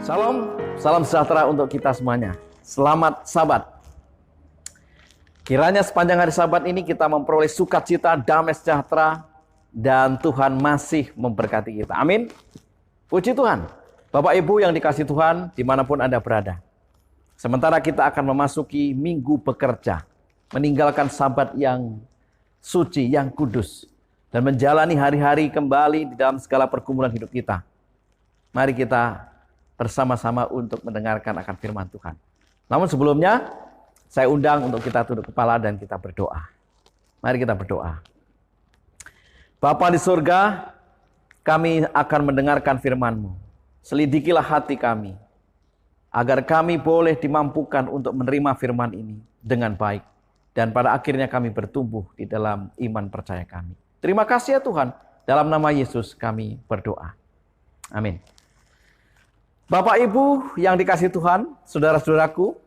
Salam, salam sejahtera untuk kita semuanya. Selamat Sabat. Kiranya sepanjang hari Sabat ini kita memperoleh sukacita, damai sejahtera, dan Tuhan masih memberkati kita. Amin. Puji Tuhan. Bapak Ibu yang dikasihi Tuhan, dimanapun Anda berada. Sementara kita akan memasuki minggu bekerja, meninggalkan Sabat yang suci, yang kudus, dan menjalani hari-hari kembali di dalam segala pergumulan hidup kita. Mari kita bersama-sama untuk mendengarkan akan firman Tuhan. Namun sebelumnya, saya undang untuk kita tunduk kepala dan kita berdoa. Mari kita berdoa. Bapa di surga, kami akan mendengarkan firman-Mu. Selidikilah hati kami, agar kami boleh dimampukan untuk menerima firman ini dengan baik. Dan pada akhirnya kami bertumbuh di dalam iman percaya kami. Terima kasih ya Tuhan, dalam nama Yesus kami berdoa. Amin. Bapak Ibu yang dikasihi Tuhan, saudara-saudaraku,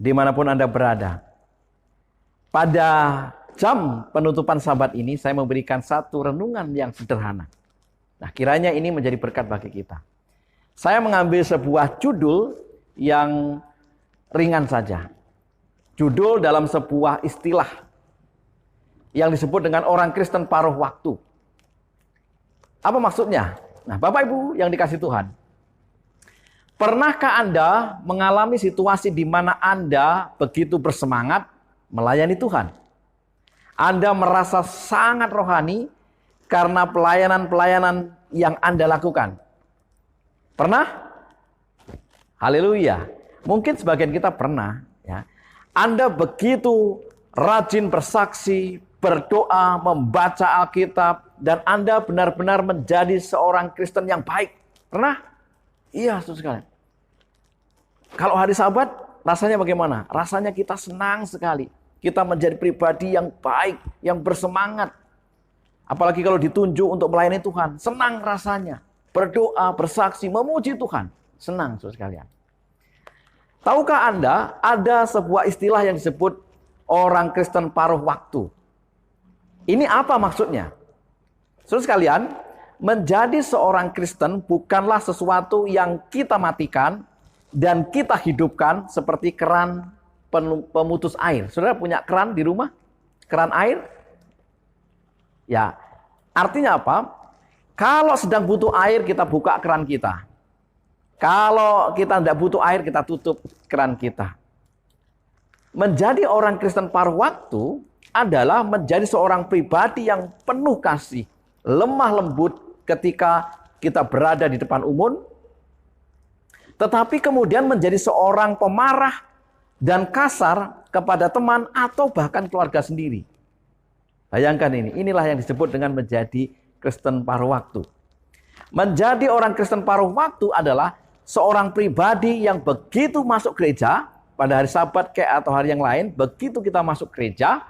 dimanapun Anda berada. Pada jam penutupan Sabat ini, saya memberikan satu renungan yang sederhana. Nah, kiranya ini menjadi berkat bagi kita. Saya mengambil sebuah judul yang ringan saja. Judul dalam sebuah istilah yang disebut dengan orang Kristen paruh waktu. Apa maksudnya? Nah, Bapak Ibu yang dikasihi Tuhan, pernahkah Anda mengalami situasi di mana Anda begitu bersemangat melayani Tuhan? Anda merasa sangat rohani karena pelayanan-pelayanan yang Anda lakukan. Pernah? Haleluya. Mungkin sebagian kita pernah. Ya. Anda begitu rajin bersaksi, berdoa, membaca Alkitab, dan Anda benar-benar menjadi seorang Kristen yang baik. Pernah? Iya, saudara sekalian. Kalau hari Sabat, rasanya bagaimana? Rasanya kita senang sekali. Kita menjadi pribadi yang baik, yang bersemangat. Apalagi kalau ditunjuk untuk melayani Tuhan. Senang rasanya. Berdoa, bersaksi, memuji Tuhan. Senang, saudara sekalian. Tahukah Anda, ada sebuah istilah yang disebut orang Kristen paruh waktu. Ini apa maksudnya? Saudara sekalian, menjadi seorang Kristen bukanlah sesuatu yang kita matikan dan kita hidupkan seperti keran pemutus air. Saudara punya keran di rumah? Keran air? Ya, artinya apa? Kalau sedang butuh air, kita buka keran kita. Kalau kita tidak butuh air, kita tutup keran kita. Menjadi orang Kristen paruh waktu adalah menjadi seorang pribadi yang penuh kasih, lemah lembut ketika kita berada di depan umum, tetapi kemudian menjadi seorang pemarah dan kasar kepada teman atau bahkan keluarga sendiri. Bayangkan ini, inilah yang disebut dengan menjadi Kristen paruh waktu. Menjadi orang Kristen paruh waktu adalah seorang pribadi yang begitu masuk gereja, pada hari Sabat atau hari yang lain, begitu kita masuk gereja,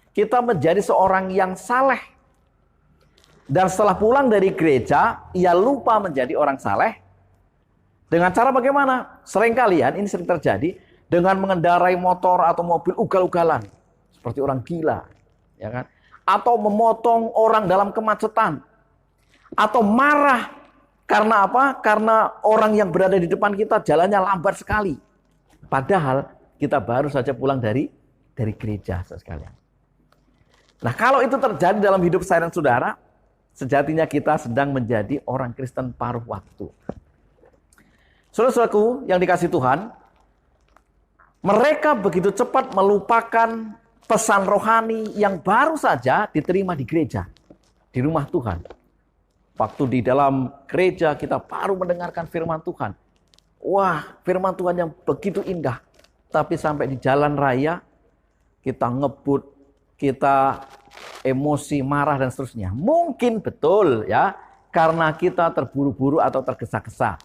kita menjadi seorang yang saleh. Dan setelah pulang dari gereja, ia lupa menjadi orang saleh. Dengan cara bagaimana? Seringkali ini sering terjadi dengan mengendarai motor atau mobil ugal-ugalan. Seperti orang gila. Ya kan? Atau memotong orang dalam kemacetan. Atau marah. Karena apa? Karena orang yang berada di depan kita jalannya lambat sekali. Padahal kita baru saja pulang dari gereja, sekalian. Nah, kalau itu terjadi dalam hidup saya dan saudara, sejatinya kita sedang menjadi orang Kristen paruh waktu. Saudara-saudaraku yang dikasihi Tuhan, mereka begitu cepat melupakan pesan rohani yang baru saja diterima di gereja, di rumah Tuhan. Waktu di dalam gereja kita baru mendengarkan firman Tuhan. Wah, firman Tuhan yang begitu indah. Tapi sampai di jalan raya, kita ngebut, kita emosi, marah, dan seterusnya. Mungkin betul ya, karena kita terburu-buru atau tergesa-gesa.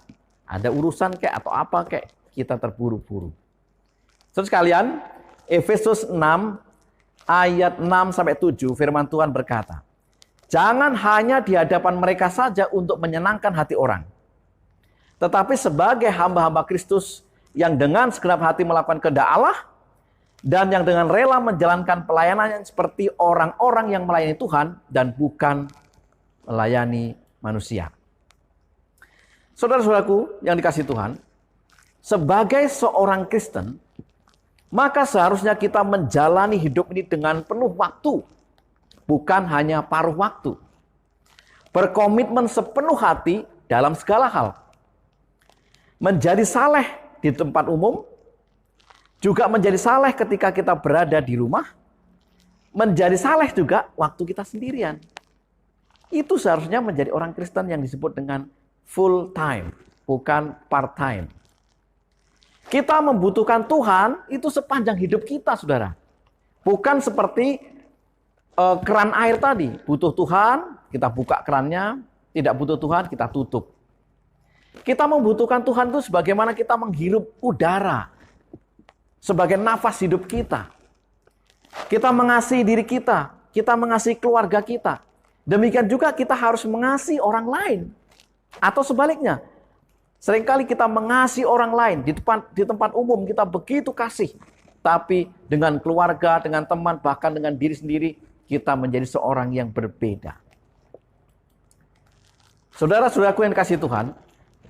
Ada urusan atau apa kita terburu-buru. Terus sekalian, Efesus 6 ayat 6-7 firman Tuhan berkata, jangan hanya di hadapan mereka saja untuk menyenangkan hati orang, tetapi sebagai hamba-hamba Kristus yang dengan segenap hati melakukan kehendak Allah dan yang dengan rela menjalankan pelayanannya seperti orang-orang yang melayani Tuhan dan bukan melayani manusia. Saudara-saudaraku yang dikasihi Tuhan, sebagai seorang Kristen, maka seharusnya kita menjalani hidup ini dengan penuh waktu, bukan hanya paruh waktu. Berkomitmen sepenuh hati dalam segala hal. Menjadi saleh di tempat umum, juga menjadi saleh ketika kita berada di rumah, menjadi saleh juga waktu kita sendirian. Itu seharusnya menjadi orang Kristen yang disebut dengan full time, bukan part time. Kita membutuhkan Tuhan itu sepanjang hidup kita, saudara. Bukan seperti keran air tadi. Butuh Tuhan, kita buka kerannya. Tidak butuh Tuhan, kita tutup. Kita membutuhkan Tuhan itu sebagaimana kita menghirup udara. Sebagai nafas hidup kita. Kita mengasihi diri kita. Kita mengasihi keluarga kita. Demikian juga kita harus mengasihi orang lain. Atau sebaliknya. Seringkali kita mengasihi orang lain. Di tempat umum kita begitu kasih. Tapi dengan keluarga, dengan teman, bahkan dengan diri sendiri. Kita menjadi seorang yang berbeda. Saudara-saudaraku yang dikasihi Tuhan.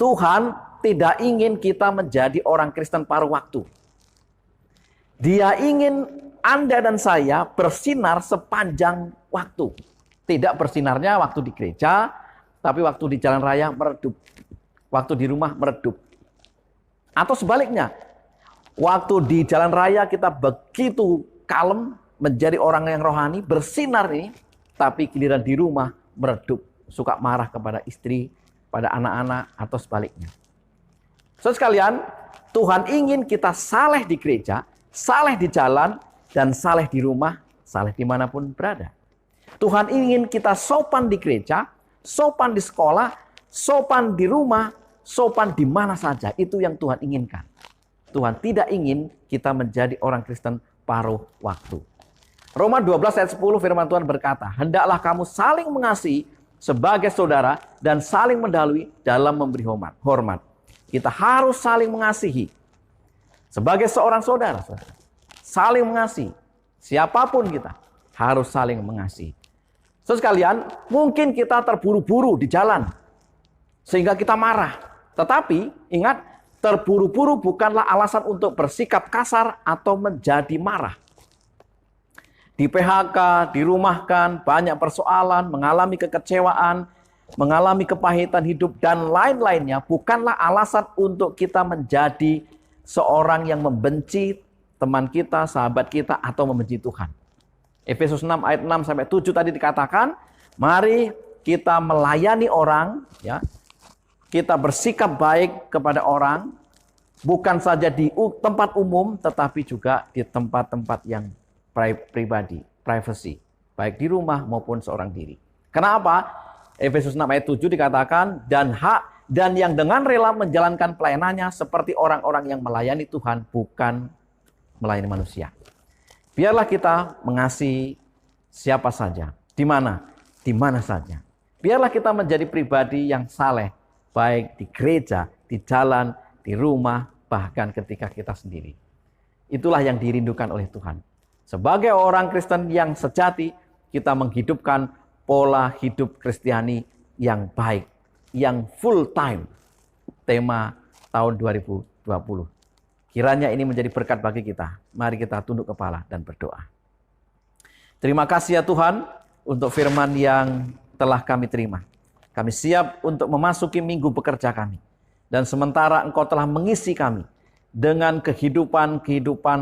Tuhan tidak ingin kita menjadi orang Kristen paruh waktu. Dia ingin Anda dan saya bersinar sepanjang waktu. Tidak bersinarnya waktu di gereja, tapi waktu di jalan raya meredup. Waktu di rumah meredup. Atau sebaliknya, waktu di jalan raya kita begitu kalem, menjadi orang yang rohani, bersinar ini, tapi giliran di rumah meredup. Suka marah kepada istri, pada anak-anak, atau sebaliknya. Saudara sekalian, Tuhan ingin kita saleh di gereja, saleh di jalan, dan saleh di rumah, saleh dimanapun berada. Tuhan ingin kita sopan di gereja, sopan di sekolah, sopan di rumah, sopan di mana saja. Itu yang Tuhan inginkan. Tuhan tidak ingin kita menjadi orang Kristen paruh waktu. Roma 12 ayat 10 firman Tuhan berkata, hendaklah kamu saling mengasihi sebagai saudara dan saling mendahului dalam memberi hormat. Kita harus saling mengasihi. Sebagai seorang saudara. Saling mengasihi. Siapapun kita harus saling mengasihi. Saudara sekalian, mungkin kita terburu-buru di jalan. Sehingga kita marah. Tetapi ingat, terburu-buru bukanlah alasan untuk bersikap kasar atau menjadi marah. Di PHK, dirumahkan, banyak persoalan, mengalami kekecewaan, mengalami kepahitan hidup, dan lain-lainnya bukanlah alasan untuk kita menjadi seorang yang membenci teman kita, sahabat kita, atau membenci Tuhan. Efesus 6 ayat 6-7 tadi dikatakan, mari kita melayani orang, ya, kita bersikap baik kepada orang, bukan saja di tempat umum, tetapi juga di tempat-tempat yang pribadi, privacy, baik di rumah maupun seorang diri. Kenapa? Efesus 6 ayat 7 dikatakan, dan yang dengan rela menjalankan pelayanannya seperti orang-orang yang melayani Tuhan, bukan melayani manusia. Biarlah kita mengasihi siapa saja, di mana saja. Biarlah kita menjadi pribadi yang saleh, baik di gereja, di jalan, di rumah, bahkan ketika kita sendiri. Itulah yang dirindukan oleh Tuhan. Sebagai orang Kristen yang sejati, kita menghidupkan pola hidup Kristiani yang baik, yang full time. Tema tahun 2020. Kiranya ini menjadi berkat bagi kita. Mari kita tunduk kepala dan berdoa. Terima kasih ya Tuhan untuk firman yang telah kami terima. Kami siap untuk memasuki minggu bekerja kami. Dan sementara Engkau telah mengisi kami dengan kehidupan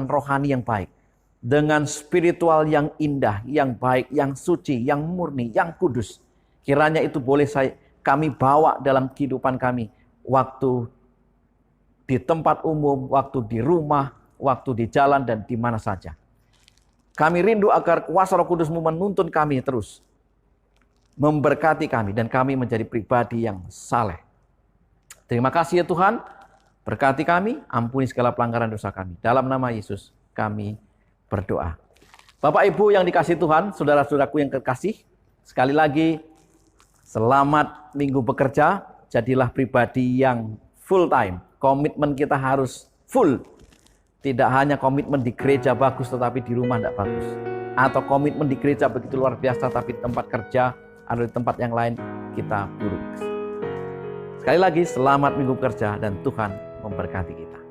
rohani yang baik. Dengan spiritual yang indah, yang baik, yang suci, yang murni, yang kudus. Kiranya itu boleh kami bawa dalam kehidupan kami. Waktu di tempat umum, waktu di rumah, waktu di jalan, dan di mana saja. Kami rindu agar kuasa Roh Kudus-Mu menuntun kami terus. Memberkati kami, dan kami menjadi pribadi yang saleh. Terima kasih ya Tuhan. Berkati kami, ampuni segala pelanggaran dosa kami. Dalam nama Yesus kami berdoa. Bapak Ibu yang dikasihi Tuhan, saudara-saudaraku yang kekasih, sekali lagi selamat minggu bekerja, jadilah pribadi yang full time. Komitmen kita harus full. Tidak hanya komitmen di gereja bagus tetapi di rumah tidak bagus. Atau komitmen di gereja begitu luar biasa tapi di tempat kerja atau di tempat yang lain kita buruk. Sekali lagi, selamat minggu kerja dan Tuhan memberkati kita.